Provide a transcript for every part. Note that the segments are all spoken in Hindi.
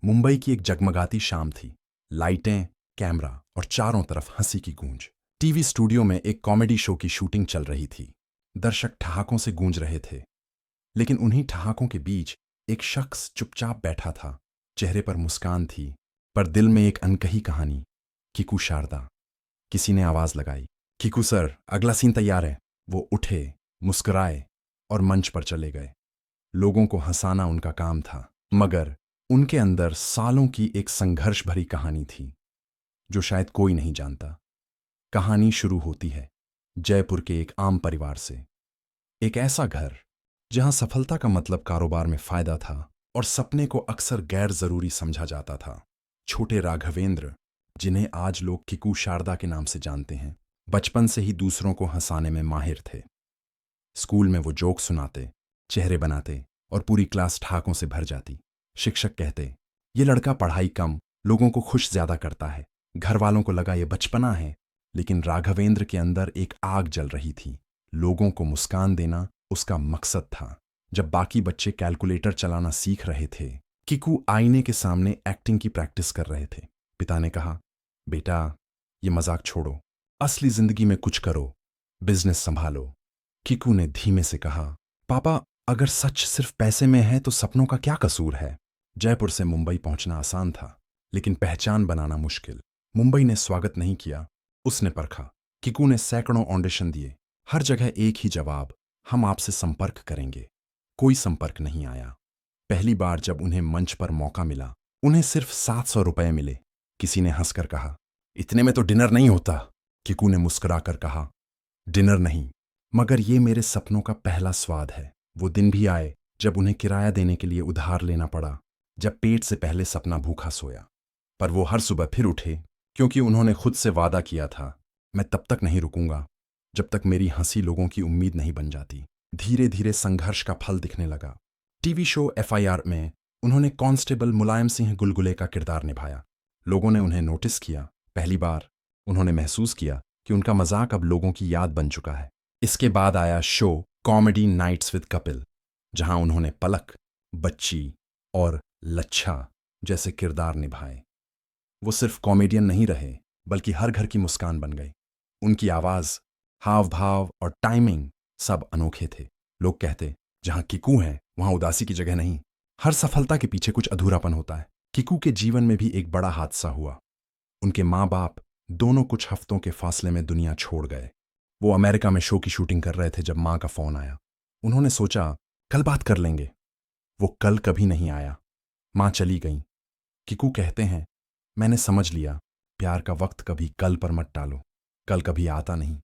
मुंबई की एक जगमगाती शाम थी। लाइटें, कैमरा और चारों तरफ हंसी की गूंज। टीवी स्टूडियो में एक कॉमेडी शो की शूटिंग चल रही थी। दर्शक ठहाकों से गूंज रहे थे, लेकिन उन्हीं ठहाकों के बीच एक शख्स चुपचाप बैठा था। चेहरे पर मुस्कान थी, पर दिल में एक अनकही कहानी। किकू शारदा। किसी ने आवाज लगाई, किकू सर, अगला सीन तैयार है। वो उठे, मुस्कुराए और मंच पर चले गए। लोगों को हंसाना उनका काम था, मगर उनके अंदर सालों की एक संघर्ष भरी कहानी थी जो शायद कोई नहीं जानता। कहानी शुरू होती है जयपुर के एक आम परिवार से। एक ऐसा घर जहां सफलता का मतलब कारोबार में फायदा था और सपने को अक्सर गैर जरूरी समझा जाता था। छोटे राघवेंद्र, जिन्हें आज लोग किकू शारदा के नाम से जानते हैं, बचपन से ही दूसरों को हंसाने में माहिर थे। स्कूल में वो जोक सुनाते, चेहरे बनाते और पूरी क्लास ठहाकों से भर जाती। शिक्षक कहते, ये लड़का पढ़ाई कम, लोगों को खुश ज्यादा करता है। घर वालों को लगा ये बचपना है, लेकिन राघवेंद्र के अंदर एक आग जल रही थी। लोगों को मुस्कान देना उसका मकसद था। जब बाकी बच्चे कैलकुलेटर चलाना सीख रहे थे, किकू आईने के सामने एक्टिंग की प्रैक्टिस कर रहे थे। पिता ने कहा, बेटा, ये मजाक छोड़ो, असली जिंदगी में कुछ करो, बिजनेस संभालो। किकू ने धीमे से कहा, पापा, अगर सच सिर्फ पैसे में है तो सपनों का क्या कसूर है। जयपुर से मुंबई पहुंचना आसान था, लेकिन पहचान बनाना मुश्किल। मुंबई ने स्वागत नहीं किया, उसने परखा। किकू ने सैकड़ों ऑडिशन दिए, हर जगह एक ही जवाब, हम आपसे संपर्क करेंगे। कोई संपर्क नहीं आया। पहली बार जब उन्हें मंच पर मौका मिला, उन्हें सिर्फ 700 रुपए मिले। किसी ने हंसकर कहा, इतने में तो डिनर नहीं होता। किकू ने मुस्कुराकर कहा, डिनर नहीं, मगर ये मेरे सपनों का पहला स्वाद है। वो दिन भी आए जब उन्हें किराया देने के लिए उधार लेना पड़ा, जब पेट से पहले सपना भूखा सोया। पर वो हर सुबह फिर उठे, क्योंकि उन्होंने खुद से वादा किया था, मैं तब तक नहीं रुकूंगा जब तक मेरी हंसी लोगों की उम्मीद नहीं बन जाती। धीरे धीरे संघर्ष का फल दिखने लगा। टीवी शो FIR में उन्होंने कांस्टेबल मुलायम सिंह गुलगुले का किरदार निभाया। लोगों ने उन्हें नोटिस किया। पहली बार उन्होंने महसूस किया कि उनका मजाक अब लोगों की याद बन चुका है। इसके बाद आया show comedy nights with Kapil, जहां उन्होंने पलक, बच्ची और लच्छा जैसे किरदार निभाए। वो सिर्फ कॉमेडियन नहीं रहे, बल्कि हर घर की मुस्कान बन गए। उनकी आवाज, हाव भाव और टाइमिंग सब अनोखे थे। लोग कहते, जहां किकू है वहां उदासी की जगह नहीं। हर सफलता के पीछे कुछ अधूरापन होता है। किकू के जीवन में भी एक बड़ा हादसा हुआ। उनके माँ बाप दोनों कुछ हफ्तों के फासले में दुनिया छोड़ गए। वो अमेरिका में शो की शूटिंग कर रहे थे जब माँ का फोन आया। उन्होंने सोचा, कल बात कर लेंगे। वो कल कभी नहीं आया। माँ चली गई। किकू कहते हैं, मैंने समझ लिया, प्यार का वक्त कभी कल पर मत टालो, कल कभी आता नहीं।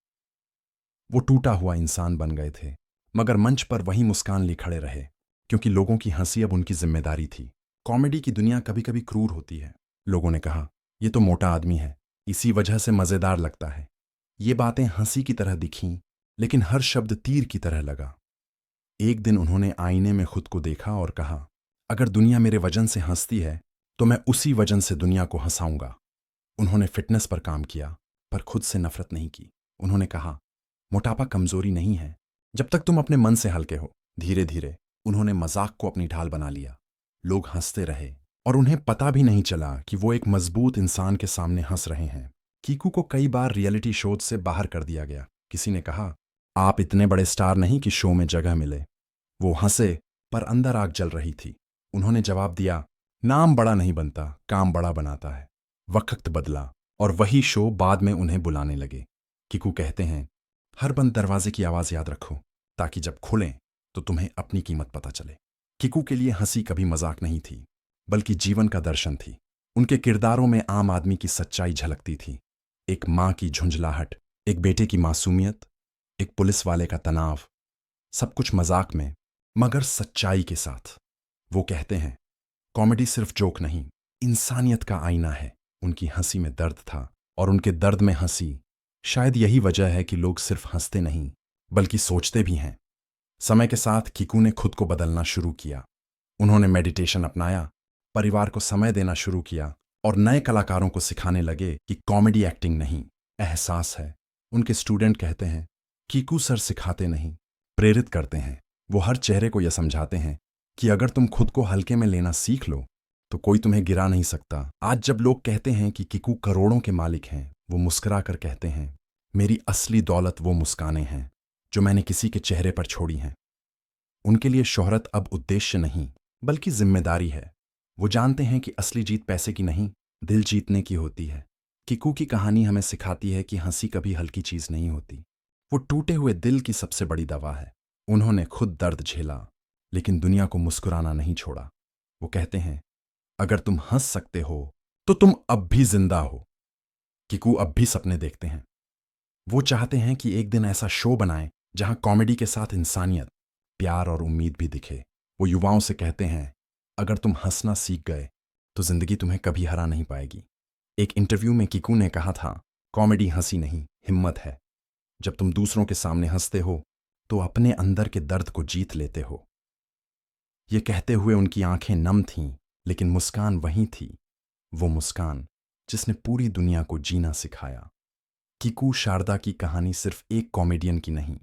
वो टूटा हुआ इंसान बन गए थे, मगर मंच पर वही मुस्कान लिए खड़े रहे, क्योंकि लोगों की हंसी अब उनकी जिम्मेदारी थी। कॉमेडी की दुनिया कभी कभी क्रूर होती है। लोगों ने कहा, ये तो मोटा आदमी है, इसी वजह से मजेदार लगता है। ये बातें हंसी की तरह दिखीं, लेकिन हर शब्द तीर की तरह लगा। एक दिन उन्होंने आईने में खुद को देखा और कहा, अगर दुनिया मेरे वजन से हंसती है तो मैं उसी वजन से दुनिया को हंसाऊंगा। उन्होंने फिटनेस पर काम किया, पर खुद से नफरत नहीं की। उन्होंने कहा, मोटापा कमजोरी नहीं है, जब तक तुम अपने मन से हल्के हो। धीरे धीरे उन्होंने मजाक को अपनी ढाल बना लिया। लोग हंसते रहे और उन्हें पता भी नहीं चला कि वो एक मजबूत इंसान के सामने हंस रहे हैं। कीकू को कई बार रियलिटी शो से बाहर कर दिया गया। किसी ने कहा, आप इतने बड़े स्टार नहीं कि शो में जगह मिले। वो हंसे, पर अंदर आग जल रही थी। उन्होंने जवाब दिया, नाम बड़ा नहीं बनता, काम बड़ा बनाता है। वक्त बदला और वही शो बाद में उन्हें बुलाने लगे। किकू कहते हैं, हर बंद दरवाजे की आवाज याद रखो, ताकि जब खुलें तो तुम्हें अपनी कीमत पता चले। किकू के लिए हंसी कभी मजाक नहीं थी, बल्कि जीवन का दर्शन थी। उनके किरदारों में आम आदमी की सच्चाई झलकती थी। एक माँ की झुंझलाहट, एक बेटे की मासूमियत, एक पुलिस वाले का तनाव, सब कुछ मजाक में, मगर सच्चाई के साथ। वो कहते हैं, कॉमेडी सिर्फ जोक नहीं, इंसानियत का आईना है। उनकी हंसी में दर्द था, और उनके दर्द में हंसी। शायद यही वजह है कि लोग सिर्फ हंसते नहीं, बल्कि सोचते भी हैं। समय के साथ किकू ने खुद को बदलना शुरू किया। उन्होंने मेडिटेशन अपनाया, परिवार को समय देना शुरू किया और नए कलाकारों को सिखाने लगे कि कॉमेडी एक्टिंग नहीं, एहसास है। उनके स्टूडेंट कहते हैं, किकू सर सिखाते नहीं, प्रेरित करते हैं। वो हर चेहरे को यह समझाते हैं कि अगर तुम खुद को हल्के में लेना सीख लो तो कोई तुम्हें गिरा नहीं सकता। आज जब लोग कहते हैं कि किकू करोड़ों के मालिक हैं, वो मुस्कुरा कर कहते हैं, मेरी असली दौलत वो मुस्कानें हैं जो मैंने किसी के चेहरे पर छोड़ी हैं। उनके लिए शोहरत अब उद्देश्य नहीं, बल्कि जिम्मेदारी है। वो जानते हैं कि असली जीत पैसे की नहीं, दिल जीतने की होती है। किकू की कहानी हमें सिखाती है कि हंसी कभी हल्की चीज नहीं होती। वो टूटे हुए दिल की सबसे बड़ी दवा है। उन्होंने खुद दर्द झेला, लेकिन दुनिया को मुस्कुराना नहीं छोड़ा। वो कहते हैं, अगर तुम हंस सकते हो तो तुम अब भी जिंदा हो। किकू अब भी सपने देखते हैं। वो चाहते हैं कि एक दिन ऐसा शो बनाएं जहां कॉमेडी के साथ इंसानियत, प्यार और उम्मीद भी दिखे। वो युवाओं से कहते हैं, अगर तुम हंसना सीख गए तो जिंदगी तुम्हें कभी हरा नहीं पाएगी। एक इंटरव्यू में किकू ने कहा था, कॉमेडी हंसी नहीं, हिम्मत है। जब तुम दूसरों के सामने हंसते हो तो अपने अंदर के दर्द को जीत लेते हो। ये कहते हुए उनकी आंखें नम थीं, लेकिन मुस्कान वहीं थी, वो मुस्कान जिसने पूरी दुनिया को जीना सिखाया। किकू शारदा की कहानी सिर्फ एक कॉमेडियन की नहीं,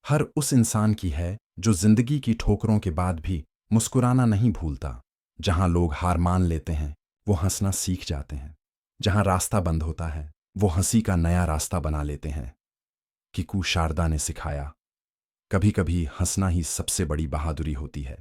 हर उस इंसान की है जो जिंदगी की ठोकरों के बाद भी मुस्कुराना नहीं भूलता। जहां लोग हार मान लेते हैं, वो हंसना सीख जाते हैं। जहां रास्ता बंद होता है, वो हंसी का नया रास्ता बना लेते हैं। किकू शारदा ने सिखाया, कभी कभी हंसना ही सबसे बड़ी बहादुरी होती है।